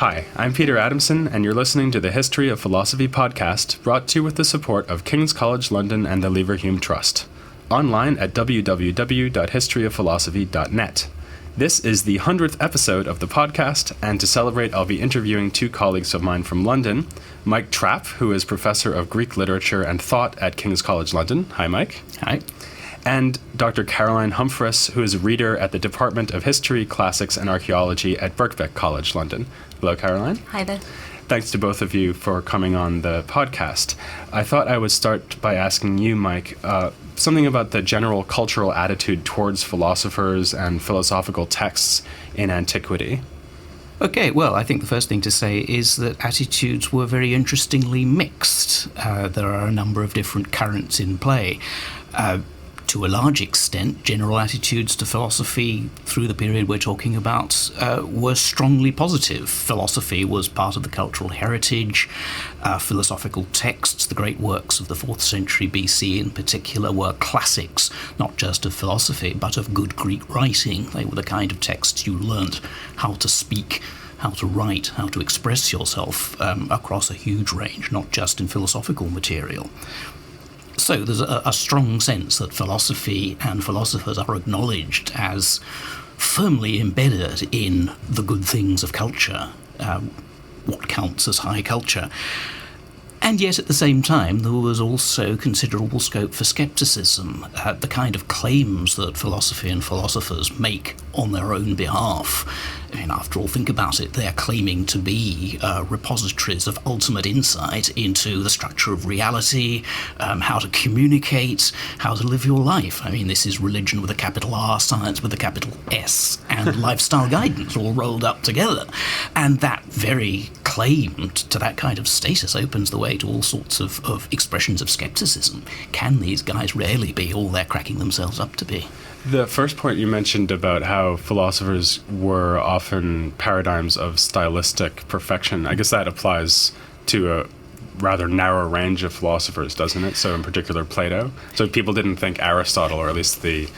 Hi, I'm Peter Adamson, and you're listening to the History of Philosophy podcast, brought to you with the support of King's College London and the Leverhulme Trust. Online at www.historyofphilosophy.net. This is the 100th episode of the podcast, and to celebrate, I'll be interviewing two colleagues of mine from London, Mike Trapp, who is Professor of Greek Literature and Thought at King's College London. Hi, Mike. Hi. And Dr. Caroline Humfress, who is a reader at the Department of History, Classics, and Archaeology at Birkbeck College, London. Hello, Caroline. Hi there. Thanks to both of you for coming on the podcast. I thought I would start by asking you, Mike, something about the general cultural attitude towards philosophers and philosophical texts in antiquity. Okay, well, I think the first thing to say is that attitudes were very interestingly mixed. There are a number of different currents in play. To a large extent, general attitudes to philosophy through the period we're talking about were strongly positive. Philosophy was part of the cultural heritage. Philosophical texts, the great works of the 4th century BC in particular, were classics, not just of philosophy, but of good Greek writing. They were the kind of texts you learnt how to speak, how to write, how to express yourself across a huge range, not just in philosophical material. So there's a strong sense that philosophy and philosophers are acknowledged as firmly embedded in the good things of culture, what counts as high culture. And yet, at the same time, there was also considerable scope for scepticism. The kind of claims that philosophy and philosophers make on their own behalf. I mean, after all, think about it. They're claiming to be repositories of ultimate insight into the structure of reality, how to communicate, how to live your life. I mean, this is religion with a capital R, science with a capital S, and lifestyle guidance all rolled up together. And that very claim to that kind of status opens the way to all sorts of expressions of skepticism. Can these guys really be all they're cracking themselves up to be? The first point you mentioned about how philosophers were often paradigms of stylistic perfection, I guess that applies to a rather narrow range of philosophers, doesn't it? So in particular, Plato. So people didn't think Aristotle, or at least the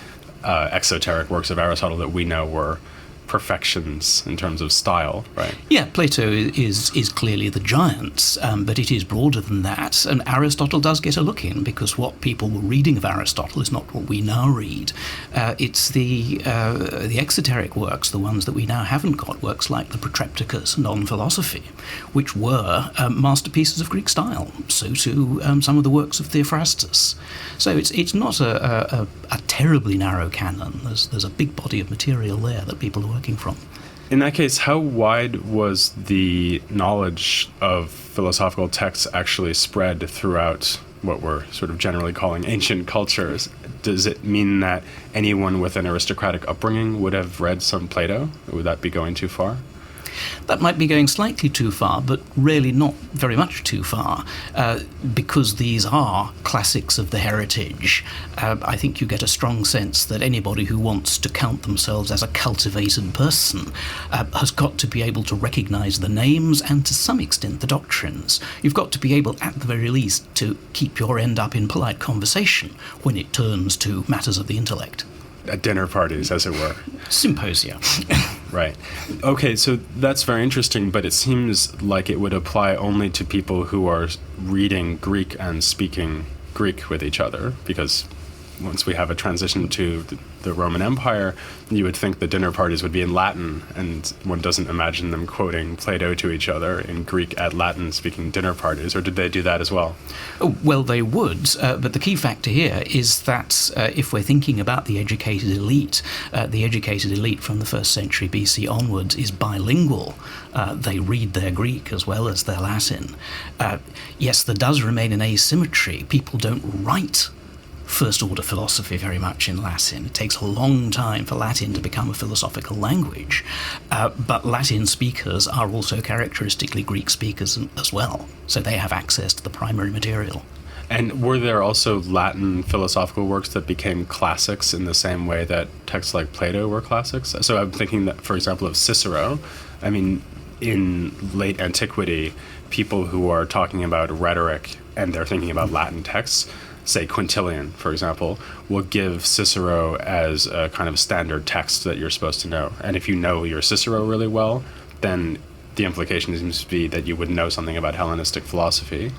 exoteric works of Aristotle that we know, were perfections in terms of style, right? Yeah, Plato is clearly the giant, but it is broader than that, and Aristotle does get a look in, because what people were reading of Aristotle is not what we now read. It's the exoteric works, the ones that we now haven't got, works like the Protrepticus and On Philosophy, which were masterpieces of Greek style. So too some of the works of Theophrastus. So it's not a terribly narrow canon. There's a big body of material there that people are working from. In that case, how wide was the knowledge of philosophical texts actually spread throughout what we're sort of generally calling ancient cultures? Does it mean that anyone with an aristocratic upbringing would have read some Plato? Would that be going too far? That might be going slightly too far, but really not very much too far, because these are classics of the heritage. I think you get a strong sense that anybody who wants to count themselves as a cultivated person has got to be able to recognise the names and, to some extent, the doctrines. You've got to be able, at the very least, to keep your end up in polite conversation when it turns to matters of the intellect. At dinner parties, as it were. Symposia. Right. Okay, so that's very interesting, but it seems like it would apply only to people who are reading Greek and speaking Greek with each other, because once we have a transition to the Roman Empire, you would think the dinner parties would be in Latin, and one doesn't imagine them quoting Plato to each other in Greek at Latin-speaking dinner parties, or did they do that as well? Oh, well, they would, but the key factor here is that if we're thinking about the educated elite from the 1st century BC onwards is bilingual. They read their Greek as well as their Latin. Yes, there does remain an asymmetry. People don't write first-order philosophy very much in Latin. It takes a long time for Latin to become a philosophical language, but Latin speakers are also characteristically Greek speakers as well, so they have access to the primary material. And were there also Latin philosophical works that became classics in the same way that texts like Plato were classics? So I'm thinking that, for example, of Cicero. I mean, in late antiquity, people who are talking about rhetoric and they're thinking about Latin texts, say Quintilian, for example, will give Cicero as a kind of standard text that you're supposed to know. And if you know your Cicero really well, then the implication seems to be that you would know something about Hellenistic philosophy.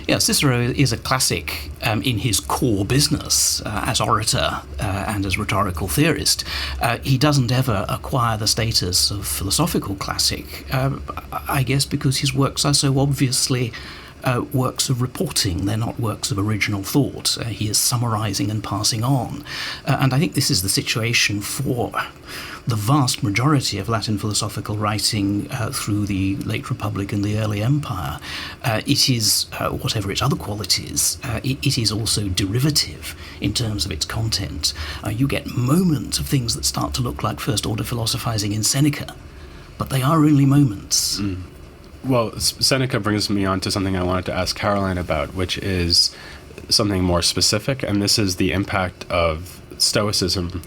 Yeah, Cicero is a classic in his core business as orator and as rhetorical theorist. He doesn't ever acquire the status of philosophical classic, I guess because his works are so obviously works of reporting. They're not works of original thought. He is summarizing and passing on. And I think this is the situation for the vast majority of Latin philosophical writing through the late Republic and the early Empire. It is, whatever its other qualities, it is also derivative in terms of its content. You get moments of things that start to look like first-order philosophizing in Seneca, but they are only moments. Well, Seneca brings me on to something I wanted to ask Caroline about, which is something more specific, and this is the impact of Stoicism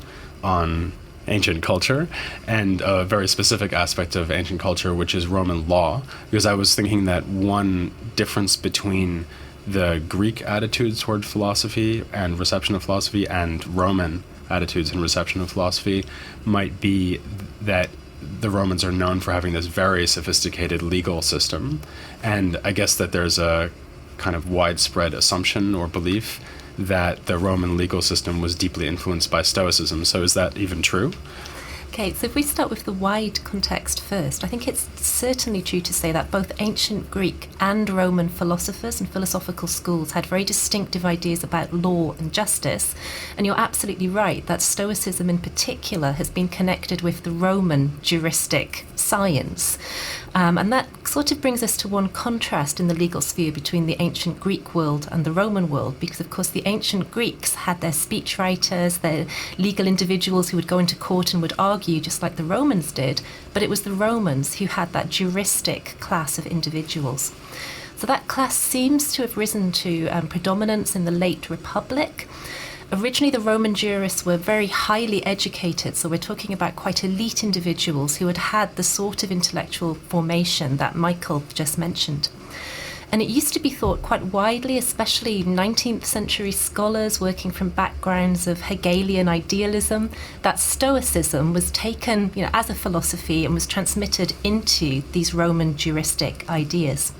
on ancient culture, and a very specific aspect of ancient culture, which is Roman law, because I was thinking that one difference between the Greek attitudes toward philosophy and reception of philosophy and Roman attitudes and reception of philosophy might be that the Romans are known for having this very sophisticated legal system, and I guess that there's a kind of widespread assumption or belief that the Roman legal system was deeply influenced by Stoicism. So is that even true? Okay, so if we start with the wide context first, I think it's certainly true to say that both ancient Greek and Roman philosophers and philosophical schools had very distinctive ideas about law and justice. And you're absolutely right that Stoicism in particular has been connected with the Roman juristic science. And that sort of brings us to one contrast in the legal sphere between the ancient Greek world and the Roman world, because of course the ancient Greeks had their speechwriters, their legal individuals who would go into court and would argue just like the Romans did, but it was the Romans who had that juristic class of individuals. So that class seems to have risen to predominance in the late Republic. Originally, the Roman jurists were very highly educated, so we're talking about quite elite individuals who had had the sort of intellectual formation that Michael just mentioned. And it used to be thought quite widely, especially 19th century scholars working from backgrounds of Hegelian idealism, that Stoicism was taken, as a philosophy and was transmitted into these Roman juristic ideas.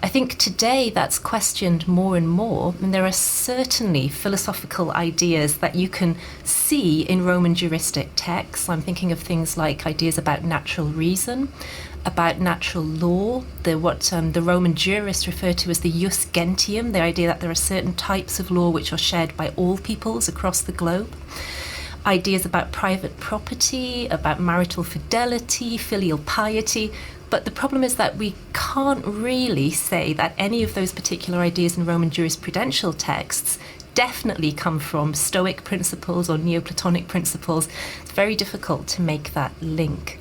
I think today that's questioned more and more, and there are certainly philosophical ideas that you can see in Roman juristic texts. I'm thinking of things like ideas about natural reason, about natural law, what the Roman jurists refer to as the jus gentium, the idea that there are certain types of law which are shared by all peoples across the globe. Ideas about private property, about marital fidelity, filial piety. But the problem is that we can't really say that any of those particular ideas in Roman jurisprudential texts definitely come from Stoic principles or Neoplatonic principles. It's very difficult to make that link.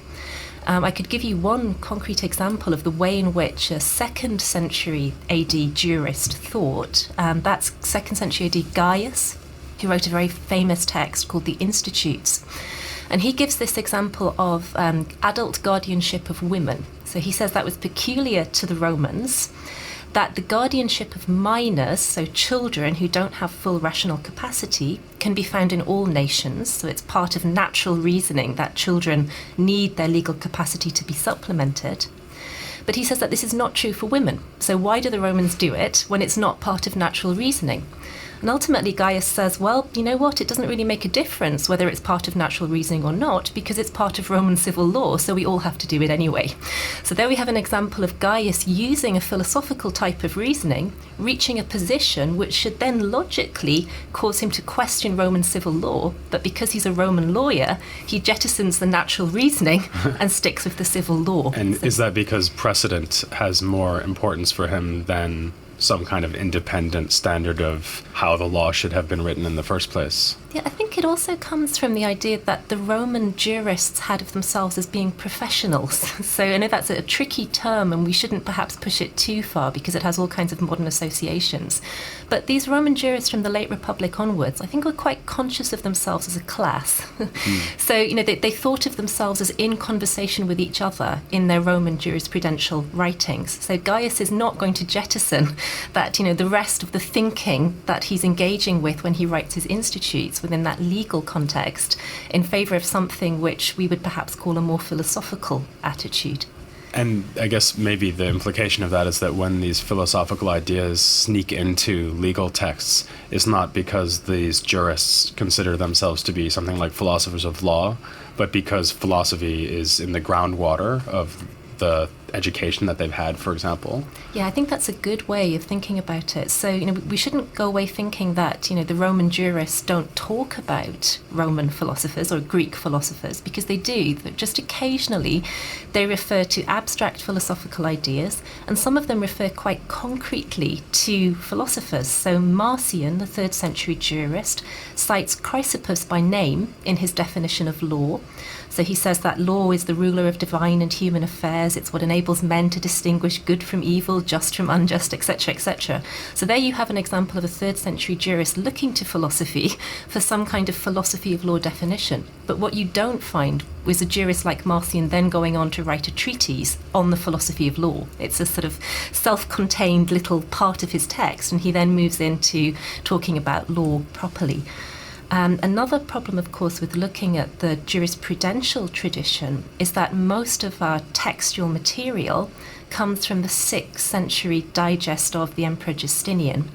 I could give you one concrete example of the way in which a 2nd century AD jurist thought. That's 2nd century AD Gaius, who wrote a very famous text called the Institutes. And he gives this example of adult guardianship of women. So he says that was peculiar to the Romans, that the guardianship of minors, so children who don't have full rational capacity, can be found in all nations. So it's part of natural reasoning that children need their legal capacity to be supplemented. But he says that this is not true for women. So why do the Romans do it when it's not part of natural reasoning? And ultimately, Gaius says, well, you know what, it doesn't really make a difference whether it's part of natural reasoning or not, because it's part of Roman civil law, so we all have to do it anyway. So there we have an example of Gaius using a philosophical type of reasoning, reaching a position which should then logically cause him to question Roman civil law, but because he's a Roman lawyer, he jettisons the natural reasoning and sticks with the civil law. And is that because precedent has more importance for him than some kind of independent standard of how the law should have been written in the first place? Yeah, I think it also comes from the idea that the Roman jurists had of themselves as being professionals. So I know that's a tricky term and we shouldn't perhaps push it too far because it has all kinds of modern associations. But these Roman jurists from the late Republic onwards, I think were quite conscious of themselves as a class. So, they thought of themselves as in conversation with each other in their Roman jurisprudential writings. So Gaius is not going to jettison that, the rest of the thinking that he's engaging with when he writes his institutes within that legal context in favour of something which we would perhaps call a more philosophical attitude. And I guess maybe the implication of that is that when these philosophical ideas sneak into legal texts, it's not because these jurists consider themselves to be something like philosophers of law, but because philosophy is in the groundwater of the education that they've had, for example. Yeah, I think that's a good way of thinking about it. So, we shouldn't go away thinking that, the Roman jurists don't talk about Roman philosophers or Greek philosophers, because they do. Just occasionally, they refer to abstract philosophical ideas, and some of them refer quite concretely to philosophers. So Marcion, the 3rd century jurist, cites Chrysippus by name in his definition of law. So he says that law is the ruler of divine and human affairs. It's what enables men to distinguish good from evil, just from unjust, etc., etc. So there you have an example of a 3rd century jurist looking to philosophy for some kind of philosophy of law definition. But what you don't find was a jurist like Marcion then going on to write a treatise on the philosophy of law. It's a sort of self-contained little part of his text, and he then moves into talking about law properly. Another problem, of course, with looking at the jurisprudential tradition is that most of our textual material comes from the 6th century digest of the Emperor Justinian.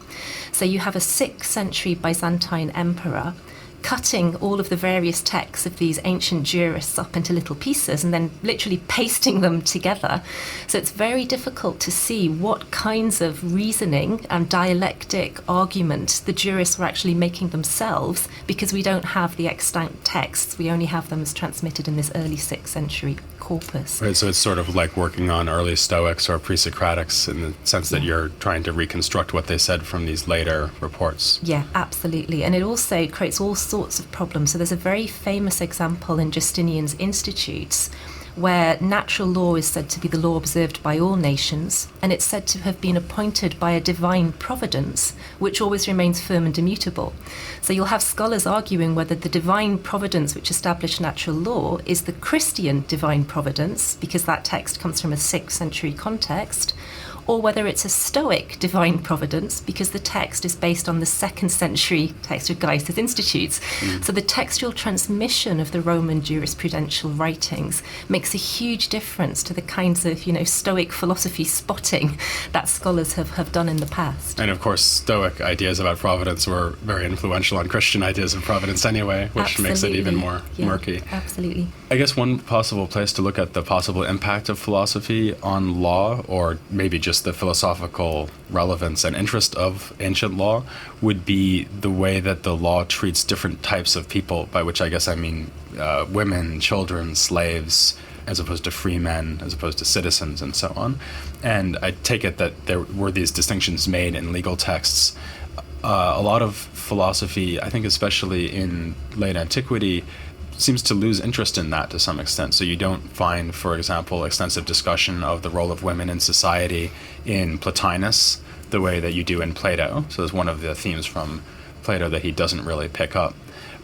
So you have a 6th century Byzantine emperor cutting all of the various texts of these ancient jurists up into little pieces and then literally pasting them together. So it's very difficult to see what kinds of reasoning and dialectic argument the jurists were actually making themselves, because we don't have the extant texts. We only have them as transmitted in this early 6th century corpus. Right, so it's sort of like working on early Stoics or pre-Socratics in the sense that you're trying to reconstruct what they said from these later reports. Yeah, absolutely. And it also creates all sorts of problems. So there's a very famous example in Justinian's Institutes where natural law is said to be the law observed by all nations, and it's said to have been appointed by a divine providence, which always remains firm and immutable. So you'll have scholars arguing whether the divine providence which established natural law is the Christian divine providence, because that text comes from a 6th century context, or whether it's a Stoic divine providence, because the text is based on the 2nd century text of Gaius's Institutes. So the textual transmission of the Roman jurisprudential writings makes a huge difference to the kinds of, Stoic philosophy spotting that scholars have done in the past. And of course, Stoic ideas about providence were very influential on Christian ideas of providence anyway, which makes it even more murky. Absolutely. I guess one possible place to look at the possible impact of philosophy on law, or maybe just the philosophical relevance and interest of ancient law, would be the way that the law treats different types of people, by which I guess I mean women, children, slaves, as opposed to free men, as opposed to citizens, and so on. And I take it that there were these distinctions made in legal texts. A lot of philosophy, I think especially in late antiquity, seems to lose interest in that to some extent. So you don't find, for example, extensive discussion of the role of women in society in Plotinus the way that you do in Plato. So there's one of the themes from Plato that he doesn't really pick up.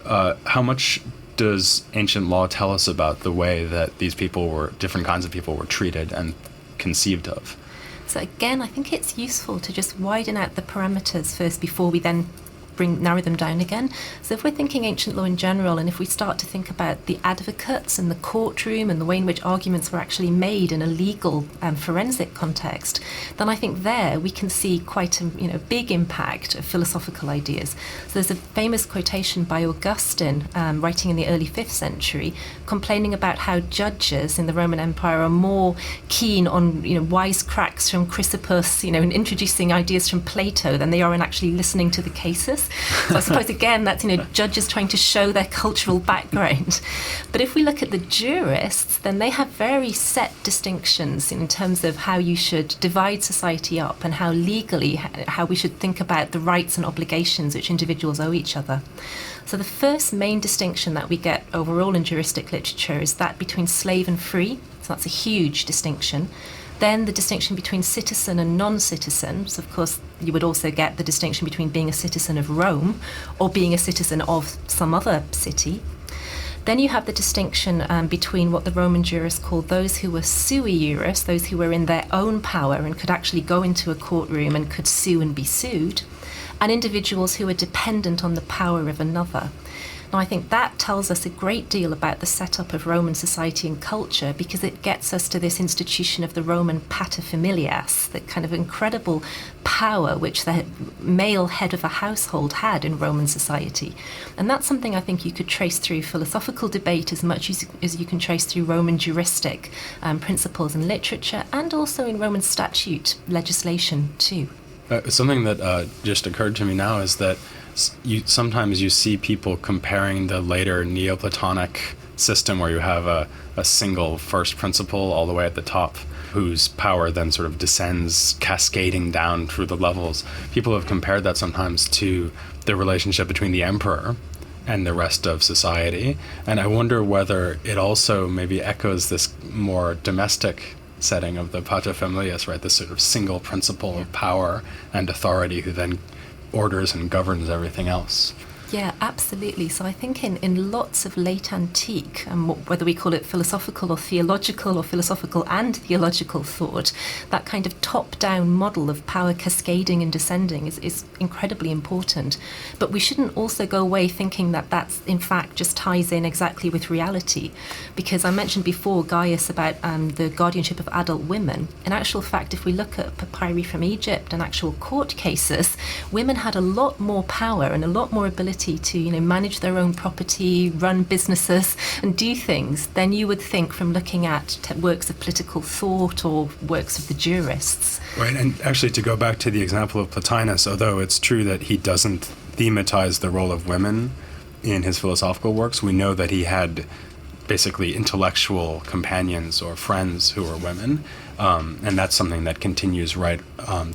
How much does ancient law tell us about the way that these different kinds of people were treated and conceived of? So again, I think it's useful to just widen out the parameters first before we then narrow them down again. So if we're thinking ancient law in general, and if we start to think about the advocates and the courtroom and the way in which arguments were actually made in a legal forensic context, then I think there we can see quite a big impact of philosophical ideas. So there's a famous quotation by Augustine, writing in the early 5th century, complaining about how judges in the Roman Empire are more keen on wisecracks from Chrysippus, and introducing ideas from Plato than they are in actually listening to the cases. So I suppose, again, that's, judges trying to show their cultural background. But if we look at the jurists, then they have very set distinctions in terms of how you should divide society up and how legally, how we should think about the rights and obligations which individuals owe each other. So the first main distinction that we get overall in juristic literature is that between slave and free. So that's a huge distinction. Then the distinction between citizen and non-citizen. So of course, you would also get the distinction between being a citizen of Rome or being a citizen of some other city. Then you have the distinction between what the Roman jurists called those who were sui juris, those who were in their own power and could actually go into a courtroom and could sue and be sued, and individuals who were dependent on the power of another. Now, I think that tells us a great deal about the setup of Roman society and culture, because it gets us to this institution of the Roman paterfamilias, the kind of incredible power which the male head of a household had in Roman society. And that's something I think you could trace through philosophical debate as much as you can trace through Roman juristic principles and literature, and also in Roman statute legislation too. Something that just occurred to me now is that sometimes you see people comparing the later Neoplatonic system, where you have a single first principle all the way at the top, whose power then sort of descends, cascading down through the levels. People have compared that sometimes to the relationship between the emperor and the rest of society. And I wonder whether it also maybe echoes this more domestic setting of the paterfamilias, right? This sort of single principle of power and authority who then orders and governs everything else. Yeah, absolutely. So I think in lots of late antique, whether we call it philosophical or theological, or philosophical and theological thought, that kind of top-down model of power cascading and descending is incredibly important. But we shouldn't also go away thinking that that's, in fact, just ties in exactly with reality. Because I mentioned before, Gaius, about the guardianship of adult women. In actual fact, if we look at papyri from Egypt and actual court cases, women had a lot more power and a lot more ability to manage their own property, run businesses and do things than you would think from looking at works of political thought or works of the jurists. Right, and actually to go back to the example of Plotinus, although it's true that he doesn't thematize the role of women in his philosophical works, we know that he had basically intellectual companions or friends who were women. And that's something that continues right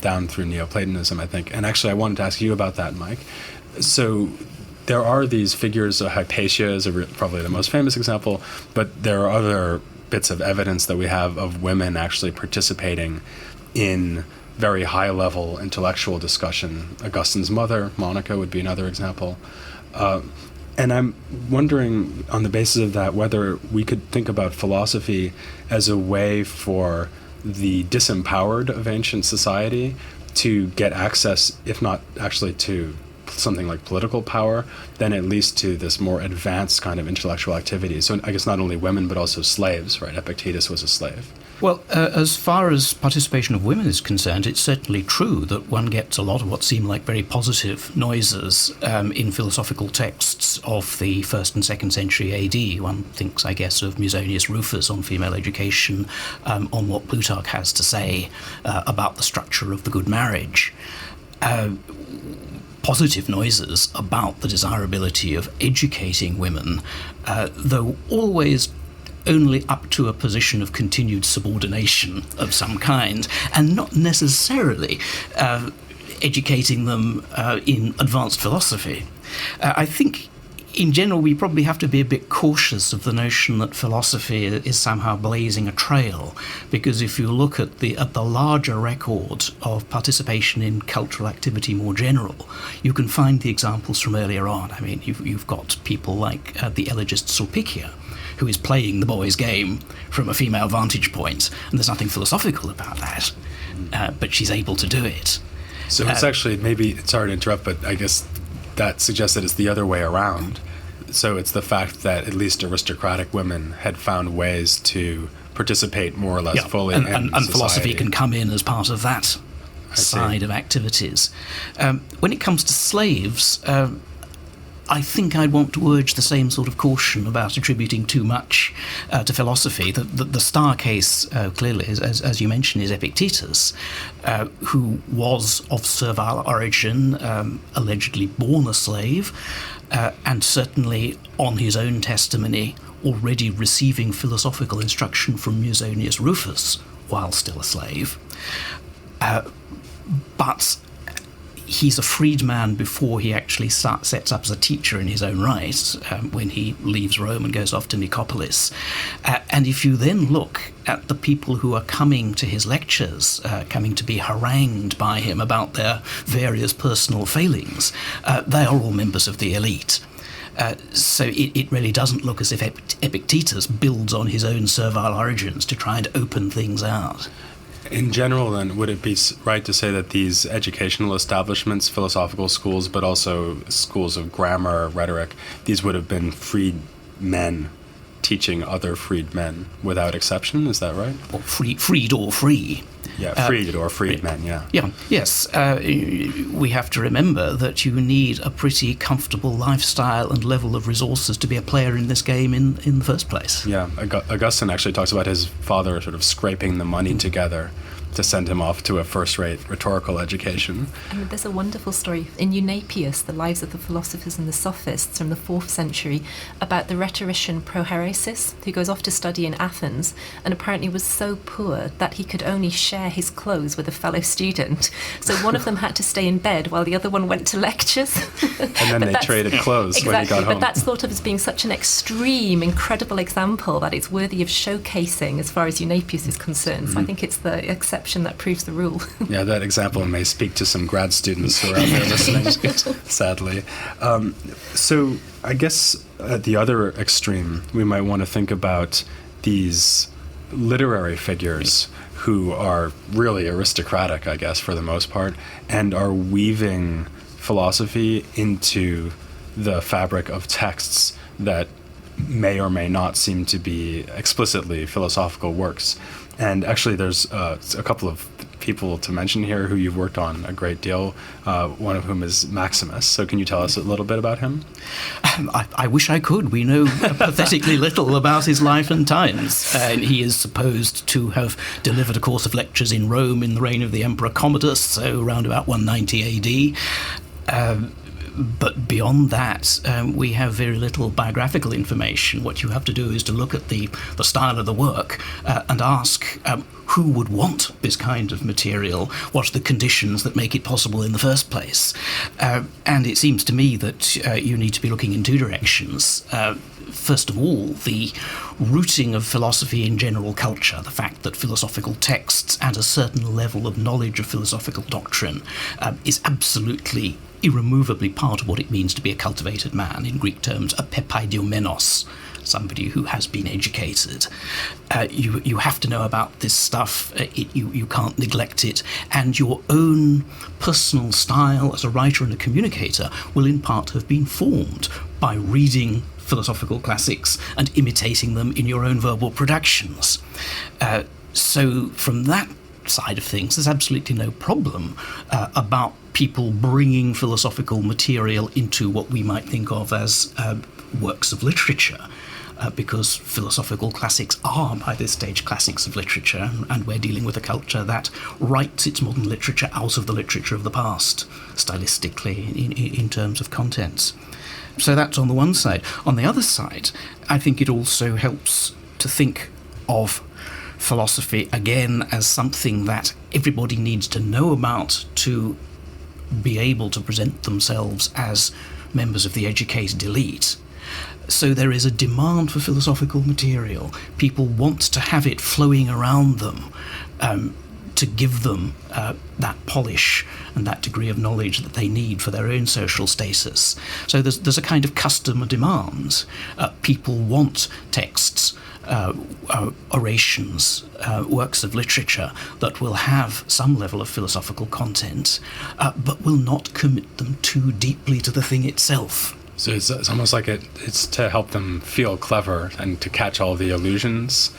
down through Neoplatonism, I think. And actually, I wanted to ask you about that, Mike. So there are these figures, Hypatia is probably the most famous example, but there are other bits of evidence that we have of women actually participating in very high-level intellectual discussion. Augustine's mother, Monica, would be another example. And I'm wondering, on the basis of that, whether we could think about philosophy as a way for the disempowered of ancient society to get access, if not actually to something like political power, then at least to this more advanced kind of intellectual activity. So I guess not only women, but also slaves, right? Epictetus was a slave. Well, as far as participation of women is concerned, it's certainly true that one gets a lot of what seem like very positive noises in philosophical texts of the 1st and 2nd century AD. One thinks, I guess, of Musonius Rufus on female education, on what Plutarch has to say about the structure of the good marriage. Positive noises about the desirability of educating women, though always only up to a position of continued subordination of some kind, and not necessarily educating them in advanced philosophy. I think in general we probably have to be a bit cautious of the notion that philosophy is somehow blazing a trail, because if you look at the larger record of participation in cultural activity more general, you can find the examples from earlier on. I mean, you've got people like the elegist Sulpicia, who is playing the boys' game from a female vantage point, and there's nothing philosophical about that, but she's able to do it. So it's actually, maybe, sorry to interrupt, but I guess that suggests that it's the other way around. So it's the fact that at least aristocratic women had found ways to participate more or less fully in and philosophy can come in as part of that side of activities. When it comes to slaves, I think I'd want to urge the same sort of caution about attributing too much to philosophy. The star case, clearly, as you mentioned, is Epictetus, who was of servile origin, allegedly born a slave, and certainly on his own testimony already receiving philosophical instruction from Musonius Rufus while still a slave. But he's a freedman before he actually sets up as a teacher in his own right, when he leaves Rome and goes off to Nicopolis. And if you then look at the people who are coming to his lectures, coming to be harangued by him about their various personal failings, they are all members of the elite. So it really doesn't look as if Epictetus builds on his own servile origins to try and open things out. In general, then, would it be right to say that these educational establishments, philosophical schools, but also schools of grammar, rhetoric, these would have been freed men teaching other freed men without exception? Is that right? Or freed or free. Yeah, freed or freed men, yeah. Yeah, yes. We have to remember that you need a pretty comfortable lifestyle and level of resources to be a player in this game in the first place. Yeah, Augustine actually talks about his father sort of scraping the money together to send him off to a first-rate rhetorical education. I mean, there's a wonderful story in Eunapius, The Lives of the Philosophers and the Sophists from the 4th century, about the rhetorician Prohairesis, who goes off to study in Athens and apparently was so poor that he could only share his clothes with a fellow student. So one of them had to stay in bed while the other one went to lectures. And then they traded clothes exactly, when he got home. But that's thought of as being such an extreme, incredible example that it's worthy of showcasing as far as Eunapius is concerned. So I think it's the exception that proves the rule. Yeah, that example may speak to some grad students who are out there listening, sadly. So I guess at the other extreme, we might want to think about these literary figures who are really aristocratic, I guess, for the most part, and are weaving philosophy into the fabric of texts that may or may not seem to be explicitly philosophical works. And actually, there's a couple of people to mention here who you've worked on a great deal, one of whom is Maximus. So can you tell us a little bit about him? I wish I could. We know pathetically little about his life and times. He is supposed to have delivered a course of lectures in Rome in the reign of the Emperor Commodus, so around about 190 AD. But beyond that, we have very little biographical information. What you have to do is to look at the style of the work and ask who would want this kind of material? What are the conditions that make it possible in the first place? And it seems to me that you need to be looking in two directions. First of all, the rooting of philosophy in general culture, the fact that philosophical texts and a certain level of knowledge of philosophical doctrine is absolutely irremovably part of what it means to be a cultivated man, in Greek terms, a pepaidioumenos, somebody who has been educated. You have to know about this stuff. You can't neglect it. And your own personal style as a writer and a communicator will in part have been formed by reading philosophical classics and imitating them in your own verbal productions. So from that side of things, there's absolutely no problem about people bringing philosophical material into what we might think of as works of literature. Because philosophical classics are, by this stage, classics of literature, and we're dealing with a culture that writes its modern literature out of the literature of the past, stylistically, in terms of contents. So that's on the one side. On the other side, I think it also helps to think of philosophy, again, as something that everybody needs to know about to be able to present themselves as members of the educated elite. So there is a demand for philosophical material. People want to have it flowing around them to give them that polish and that degree of knowledge that they need for their own social status. So there's a kind of customer demand. People want texts, orations, works of literature that will have some level of philosophical content, but will not commit them too deeply to the thing itself. So it's almost like it's to help them feel clever and to catch all the illusions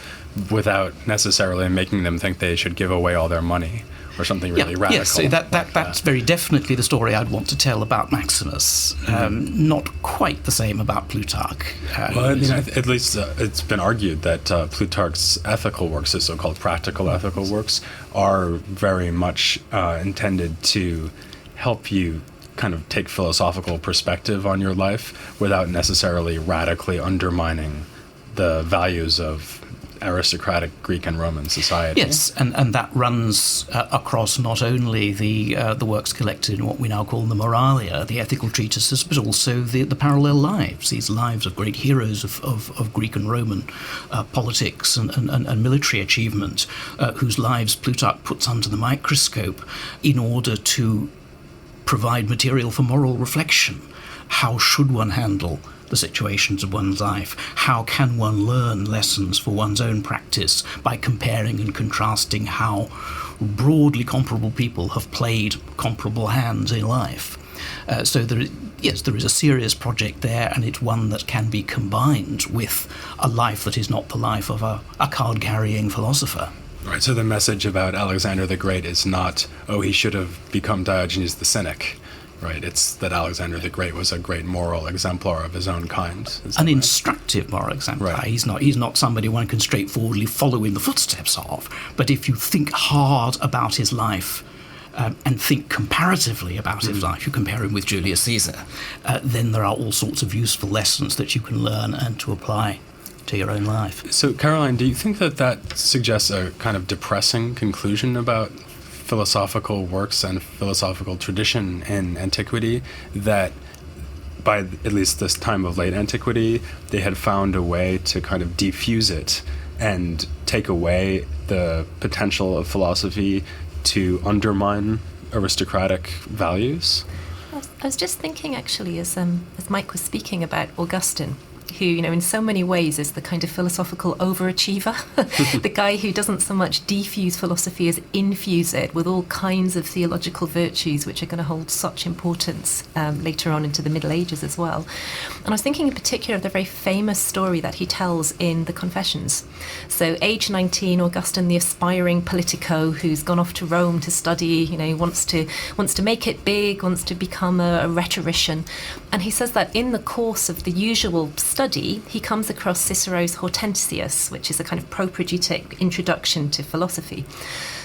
without necessarily making them think they should give away all their money or something really radical. Yes, that's very definitely the story I'd want to tell about Maximus. Not quite the same about Plutarch. Well, I mean, at least it's been argued that Plutarch's ethical works, his so-called practical ethical works, are very much intended to help you kind of take philosophical perspective on your life without necessarily radically undermining the values of aristocratic Greek and Roman society. Yes, and that runs across not only the works collected in what we now call the Moralia, the ethical treatises, but also the parallel lives, these lives of great heroes of Greek and Roman politics and military achievement, whose lives Plutarch puts under the microscope in order to provide material for moral reflection. How should one handle the situations of one's life? How can one learn lessons for one's own practice by comparing and contrasting how broadly comparable people have played comparable hands in life? So there is a serious project there, and it's one that can be combined with a life that is not the life of a card-carrying philosopher. Right, so the message about Alexander the Great is not, oh, he should have become Diogenes the Cynic, right? It's that Alexander the Great was a great moral exemplar of his own kind. An instructive moral exemplar. Right. He's not somebody one can straightforwardly follow in the footsteps of. But if you think hard about his life and think comparatively about his life, you compare him with Julius Caesar, then there are all sorts of useful lessons that you can learn and to apply to your own life. So, Caroline, do you think that suggests a kind of depressing conclusion about philosophical works and philosophical tradition in antiquity, that by at least this time of late antiquity, they had found a way to kind of defuse it and take away the potential of philosophy to undermine aristocratic values? I was just thinking, actually, as Mike was speaking about Augustine, who, in so many ways is the kind of philosophical overachiever, the guy who doesn't so much defuse philosophy as infuse it with all kinds of theological virtues which are going to hold such importance later on into the Middle Ages as well. And I was thinking in particular of the very famous story that he tells in the Confessions. So age 19, Augustine, the aspiring politico who's gone off to Rome to study, wants to make it big, wants to become a rhetorician. And he says that in the course of the usual study, he comes across Cicero's Hortensius, which is a kind of propaedeutic introduction to philosophy.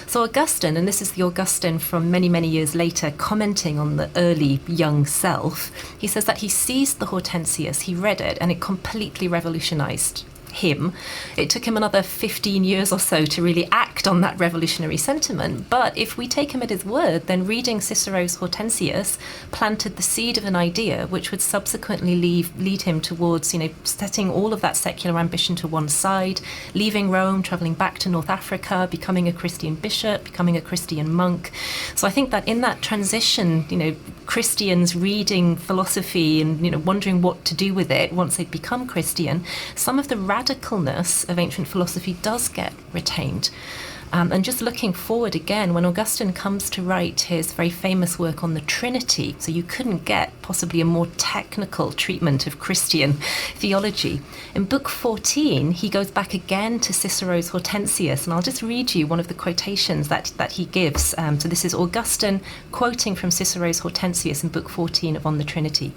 So Augustine, and this is the Augustine from many, many years later, commenting on the early young self, he says that he seized the Hortensius, he read it, and it completely revolutionized him. It took him another 15 years or so to really act on that revolutionary sentiment. But if we take him at his word, then reading Cicero's Hortensius planted the seed of an idea which would subsequently lead him towards, setting all of that secular ambition to one side, leaving Rome, traveling back to North Africa, becoming a Christian bishop, becoming a Christian monk. So I think that in that transition, Christians reading philosophy and, wondering what to do with it once they'd become Christian, some of the radicalness of ancient philosophy does get retained. And just looking forward again, when Augustine comes to write his very famous work on the Trinity, so you couldn't get possibly a more technical treatment of Christian theology. In Book 14, he goes back again to Cicero's Hortensius, and I'll just read you one of the quotations that he gives. So this is Augustine quoting from Cicero's Hortensius in Book 14 of On the Trinity.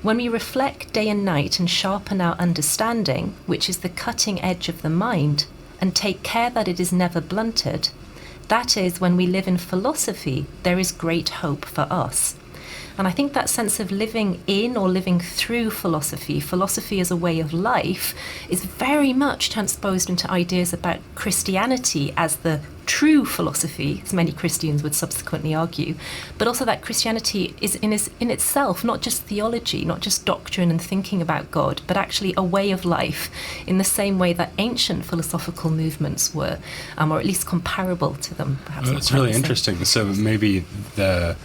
When we reflect day and night and sharpen our understanding, which is the cutting edge of the mind, and take care that it is never blunted, that is, when we live in philosophy, there is great hope for us. And I think that sense of living in or living through philosophy as a way of life, is very much transposed into ideas about Christianity as the true philosophy, as many Christians would subsequently argue, but also that Christianity is in itself not just theology, not just doctrine and thinking about God, but actually a way of life in the same way that ancient philosophical movements were, or at least comparable to them. Perhaps it's really interesting. So maybe the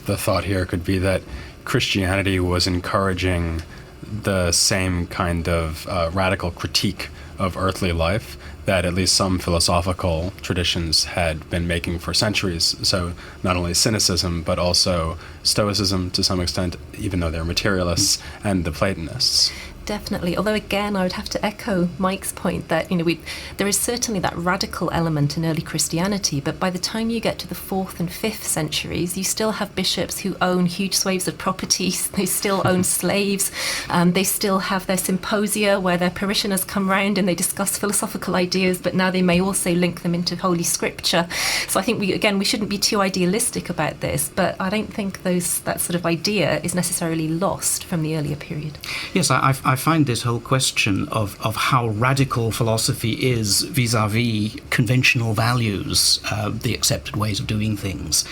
thought here could be that Christianity was encouraging the same kind of radical critique of earthly life that at least some philosophical traditions had been making for centuries. So not only cynicism, but also Stoicism to some extent, even though they're materialists, and the Platonists. Definitely. Although, again, I would have to echo Mike's point that, there is certainly that radical element in early Christianity, but by the time you get to the 4th and 5th centuries, you still have bishops who own huge swathes of properties. They still own slaves. They still have their symposia where their parishioners come round and they discuss philosophical ideas, but now they may also link them into Holy Scripture. So I think, we shouldn't be too idealistic about this, but I don't think that sort of idea is necessarily lost from the earlier period. Yes, I find this whole question of how radical philosophy is vis-à-vis conventional values, the accepted ways of doing things.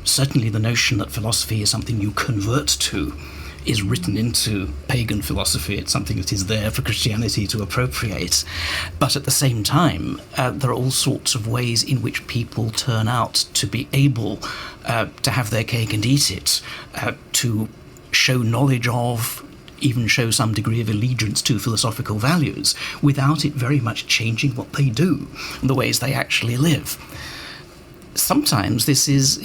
Certainly the notion that philosophy is something you convert to is written into pagan philosophy. It's something that is there for Christianity to appropriate. But at the same time, there are all sorts of ways in which people turn out to be able to have their cake and eat it, to show knowledge of, even show some degree of allegiance to philosophical values without it very much changing what they do and the ways they actually live. Sometimes this is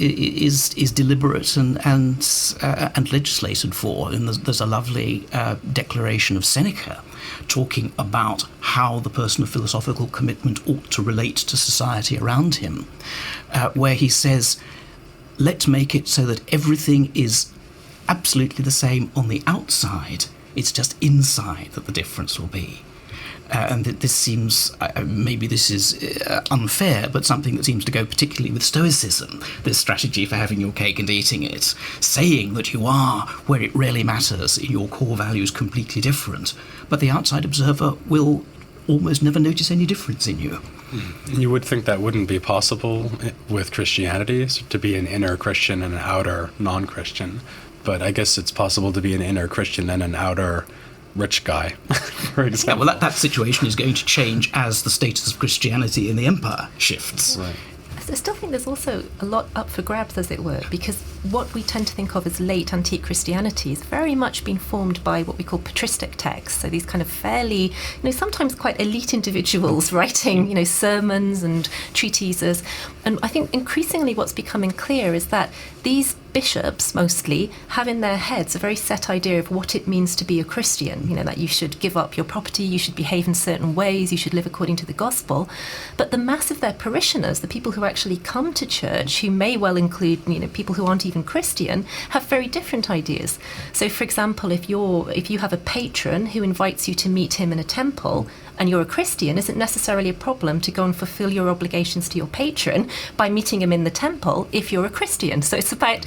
deliberate and legislated for, and there's a lovely declaration of Seneca talking about how the person of philosophical commitment ought to relate to society around him, where he says, let's make it so that everything is absolutely the same on the outside, it's just inside that the difference will be. And this seems, maybe this is unfair, but something that seems to go particularly with Stoicism, this strategy for having your cake and eating it, saying that you are, where it really matters, in your core values completely different, but the outside observer will almost never notice any difference in you. You would think that wouldn't be possible with Christianity, to be an inner Christian and an outer non-Christian, but I guess it's possible to be an inner Christian and an outer rich guy, for example. Yeah, well, that situation is going to change as the status of Christianity in the empire shifts. Right. I still think there's also a lot up for grabs, as it were, because what we tend to think of as late antique Christianity has very much been formed by what we call patristic texts. So these kind of fairly, sometimes quite elite individuals writing, sermons and treatises. And I think increasingly what's becoming clear is that these bishops mostly have in their heads a very set idea of what it means to be a Christian, that you should give up your property, you should behave in certain ways, you should live according to the gospel. But the mass of their parishioners, the people who actually come to church, who may well include people who aren't even Christian, have very different ideas. So for example, if you have a patron who invites you to meet him in a temple and you're a Christian, isn't necessarily a problem to go and fulfill your obligations to your patron by meeting him in the temple if you're a Christian. So it's about,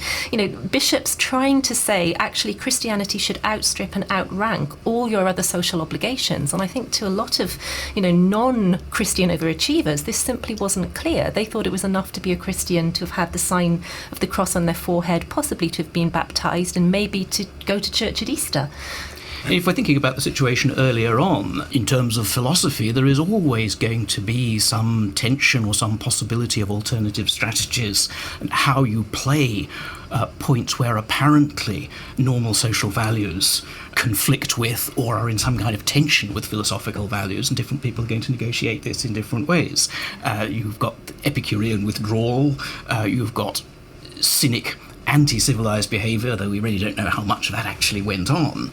bishops trying to say, actually, Christianity should outstrip and outrank all your other social obligations. And I think to a lot of, non-Christian overachievers, this simply wasn't clear. They thought it was enough to be a Christian, to have had the sign of the cross on their forehead, possibly to have been baptized, and maybe to go to church at Easter. If we're thinking about the situation earlier on, in terms of philosophy, there is always going to be some tension or some possibility of alternative strategies, and how you play points where apparently normal social values conflict with or are in some kind of tension with philosophical values, and different people are going to negotiate this in different ways. You've got Epicurean withdrawal, you've got Cynic anti-civilized behaviour, though we really don't know how much of that actually went on.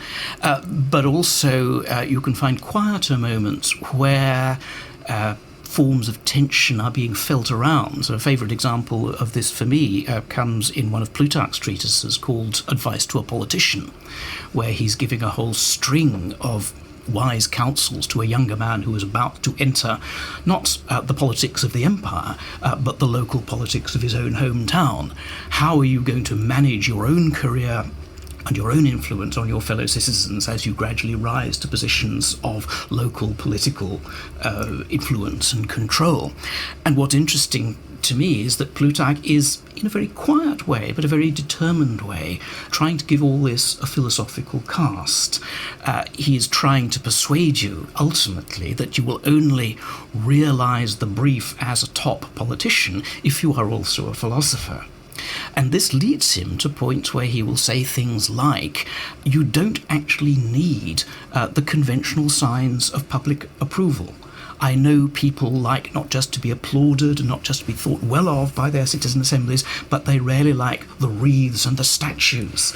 But also you can find quieter moments where forms of tension are being felt around. So a favourite example of this for me comes in one of Plutarch's treatises called Advice to a Politician, where he's giving a whole string of wise counsels to a younger man who is about to enter not the politics of the empire, but the local politics of his own hometown. How are you going to manage your own career and your own influence on your fellow citizens as you gradually rise to positions of local political influence and control? And what's interesting to me is that Plutarch is, in a very quiet way, but a very determined way, trying to give all this a philosophical cast. He is trying to persuade you, ultimately, that you will only realise the brief as a top politician if you are also a philosopher. And this leads him to points where he will say things like, you don't actually need the conventional signs of public approval. I know people like not just to be applauded and not just to be thought well of by their citizen assemblies, but they really like the wreaths and the statues,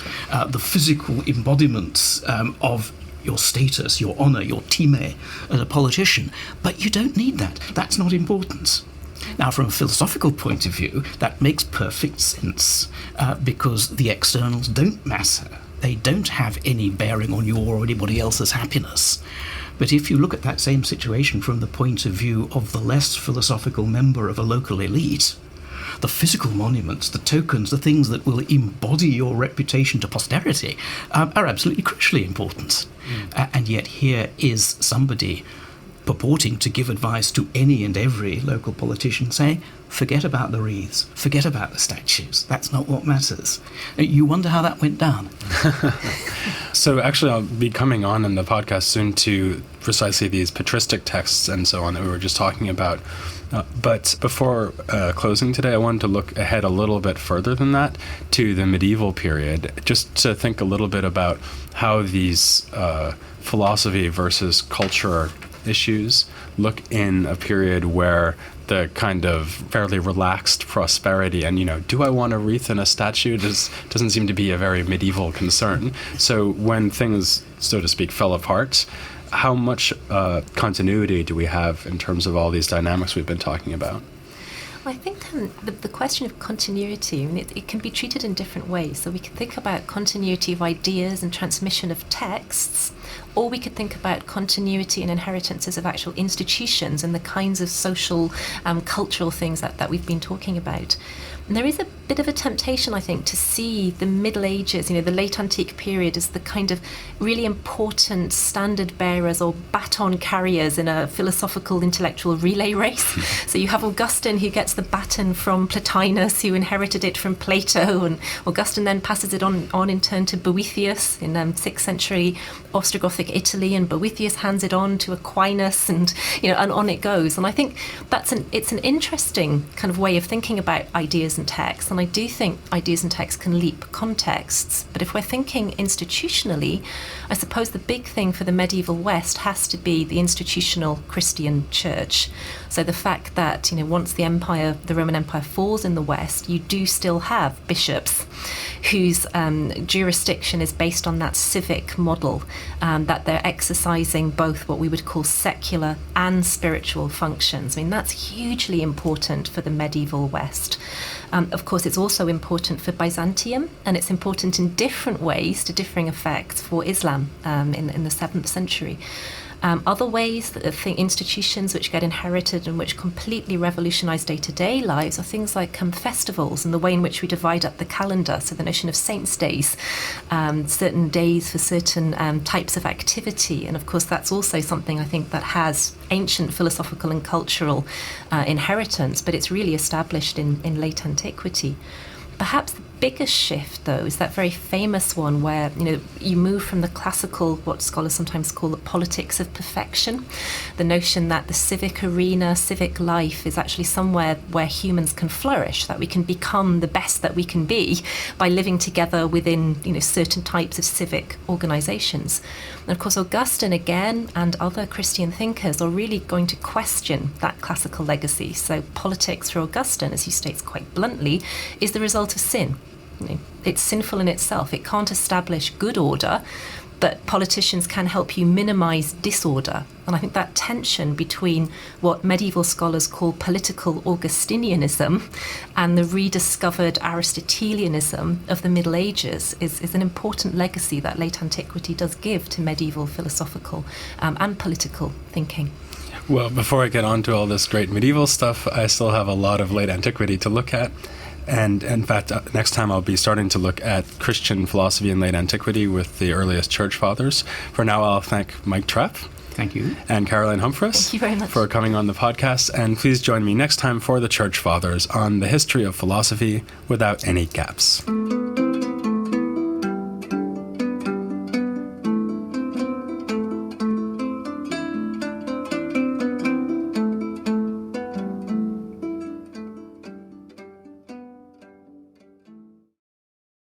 the physical embodiments of your status, your honour, your time as a politician. But you don't need that. That's not important. Now, from a philosophical point of view, that makes perfect sense, because the externals don't matter. They don't have any bearing on your or anybody else's happiness. But if you look at that same situation from the point of view of the less philosophical member of a local elite, the physical monuments, the tokens, the things that will embody your reputation to posterity are absolutely crucially important. And yet here is somebody purporting to give advice to any and every local politician, saying, forget about the wreaths, forget about the statues, that's not what matters. You wonder how that went down. So actually, I'll be coming on in the podcast soon to precisely these patristic texts and so on that we were just talking about. But before closing today, I wanted to look ahead a little bit further than that to the medieval period, just to think a little bit about how these philosophy versus culture issues look in a period where the kind of fairly relaxed prosperity and, do I want a wreath and a statue doesn't seem to be a very medieval concern. So when things, so to speak, fell apart, how much continuity do we have in terms of all these dynamics we've been talking about? Well, I think the question of continuity, it can be treated in different ways. So we can think about continuity of ideas and transmission of texts, or we could think about continuity and inheritances of actual institutions and the kinds of social, cultural things that we've been talking about. And there is a bit of a temptation, I think, to see the Middle Ages, the late antique period, as the kind of really important standard bearers or baton carriers in a philosophical intellectual relay race. So you have Augustine, who gets the baton from Plotinus, who inherited it from Plato, and Augustine then passes it on in turn to Boethius in 6th century Ostrogothic Italy, and Boethius hands it on to Aquinas, and and on it goes. And I think it's an interesting kind of way of thinking about ideas and texts. And I do think ideas and texts can leap contexts. But if we're thinking institutionally, I suppose the big thing for the medieval West has to be the institutional Christian church. So the fact that, once the Roman Empire falls in the West, you do still have bishops whose jurisdiction is based on that civic model, that they're exercising both what we would call secular and spiritual functions. That's hugely important for the medieval West. Of course, it's also important for Byzantium, and it's important in different ways, to differing effects, for Islam in the 7th century. Other ways that institutions which get inherited and which completely revolutionize day-to-day lives are things like festivals and the way in which we divide up the calendar. So the notion of saints' days, certain days for certain types of activity. And of course, that's also something I think that has ancient philosophical and cultural inheritance, but it's really established in late antiquity. Perhaps the biggest shift, though, is that very famous one where, you move from the classical, what scholars sometimes call the politics of perfection, the notion that the civic arena, civic life is actually somewhere where humans can flourish, that we can become the best that we can be by living together within, certain types of civic organizations. And of course, Augustine, again, and other Christian thinkers are really going to question that classical legacy. So politics for Augustine, as he states quite bluntly, is the result of sin. It's sinful in itself. It can't establish good order, but politicians can help you minimize disorder. And I think that tension between what medieval scholars call political Augustinianism and the rediscovered Aristotelianism of the Middle Ages is an important legacy that late antiquity does give to medieval philosophical and political thinking. Well, before I get on to all this great medieval stuff, I still have a lot of late antiquity to look at. And in fact, next time I'll be starting to look at Christian philosophy in late antiquity with the earliest church fathers. For now, I'll thank Mike Trapp. Thank you. And Caroline Humfress. Thank you very much for coming on the podcast. And please join me next time for the Church Fathers on the history of philosophy without any gaps.